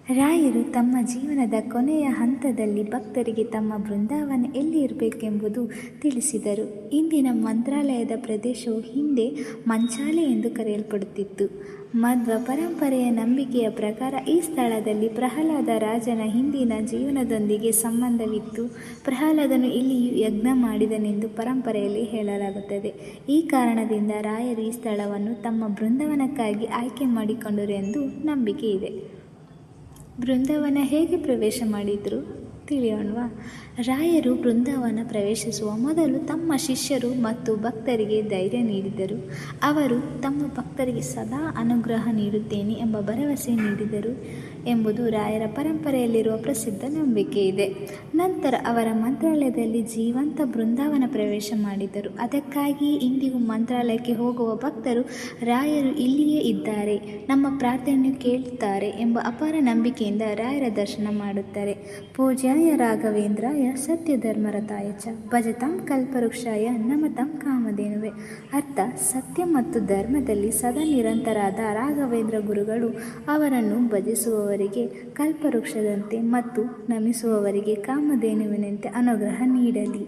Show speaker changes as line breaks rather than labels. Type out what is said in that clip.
ರಾಯರು ತಮ್ಮ ಜೀವನದ ಕೊನೆಯ ಹಂತದಲ್ಲಿ ಭಕ್ತರಿಗೆ ತಮ್ಮ ಬೃಂದಾವನ ಎಲ್ಲಿ ಇರಬೇಕೆಂಬುದು ತಿಳಿಸಿದರು. ಇಂದಿನ ಮಂತ್ರಾಲಯದ ಪ್ರದೇಶವು ಹಿಂದೆ ಮಂಚಾಲೆ ಎಂದು ಕರೆಯಲ್ಪಡುತ್ತಿತ್ತು. ಮಧ್ವ ಪರಂಪರೆಯ ನಂಬಿಕೆಯ ಪ್ರಕಾರ ಈ ಸ್ಥಳದಲ್ಲಿ ಪ್ರಹ್ಲಾದ ರಾಜನ ಹಿಂದಿನ ಜೀವನದೊಂದಿಗೆ ಸಂಬಂಧವಿತ್ತು. ಪ್ರಹ್ಲಾದನು ಇಲ್ಲಿಯೂ ಯಜ್ಞ ಮಾಡಿದನೆಂದು ಪರಂಪರೆಯಲ್ಲಿ ಹೇಳಲಾಗುತ್ತದೆ. ಈ ಕಾರಣದಿಂದ ರಾಯರು ಈ ಸ್ಥಳವನ್ನು ತಮ್ಮ ಬೃಂದಾವನಕ್ಕಾಗಿ ಆಯ್ಕೆ ಮಾಡಿಕೊಂಡರು ಎಂದು ನಂಬಿಕೆ ಇದೆ. ಬೃಂದಾವನ ಹೇಗೆ ಪ್ರವೇಶ ಮಾಡಿದರು ತಿಳಿಯೋಣವಾ? ರಾಯರು ಬೃಂದಾವನ ಪ್ರವೇಶಿಸುವ ಮೊದಲು ತಮ್ಮ ಶಿಷ್ಯರು ಮತ್ತು ಭಕ್ತರಿಗೆ ಧೈರ್ಯ ನೀಡಿದರು. ಅವರು ತಮ್ಮ ಭಕ್ತರಿಗೆ ಸದಾ ಅನುಗ್ರಹ ನೀಡುತ್ತೇನೆ ಎಂಬ ಭರವಸೆ ನೀಡಿದರು ಎಂಬುದು ರಾಯರ ಪರಂಪರೆಯಲ್ಲಿರುವ ಪ್ರಸಿದ್ಧ ನಂಬಿಕೆ ಇದೆ. ನಂತರ ಅವರ ಮಂತ್ರಾಲಯದಲ್ಲಿ ಜೀವಂತ ಬೃಂದಾವನ ಪ್ರವೇಶ ಮಾಡಿದರು. ಅದಕ್ಕಾಗಿಯೇ ಇಂದಿಗೂ ಮಂತ್ರಾಲಯಕ್ಕೆ ಹೋಗುವ ಭಕ್ತರು ರಾಯರು ಇಲ್ಲಿಯೇ ಇದ್ದಾರೆ, ನಮ್ಮ ಪ್ರಾರ್ಥನೆಯನ್ನು ಕೇಳುತ್ತಾರೆ ಎಂಬ ಅಪಾರ ನಂಬಿಕೆಯಿಂದ ರಾಯರ ದರ್ಶನ ಮಾಡುತ್ತಾರೆ. ಪೂಜ್ಯಾಯ ರಾಘವೇಂದ್ರಾಯ ಸತ್ಯಧರ್ಮರತಾಯ ಚ ಭಜತಾಂ ಕಲ್ಪವೃಕ್ಷಾಯ ನಮತಾಂ ಕಾಮಧೇನುವೆ. ಅರ್ಥ: ಸತ್ಯ ಮತ್ತು ಧರ್ಮದಲ್ಲಿ ಸದಾ ನಿರಂತರಾದ ರಾಘವೇಂದ್ರ ಗುರುಗಳು ಅವರನ್ನು ಭಜಿಸುವವರಿಗೆ ಕಲ್ಪವೃಕ್ಷದಂತೆ ಮತ್ತು ನಮಿಸುವವರಿಗೆ ಕಾಮಧೇನುವಿನಂತೆ ಅನುಗ್ರಹ ನೀಡಲಿ.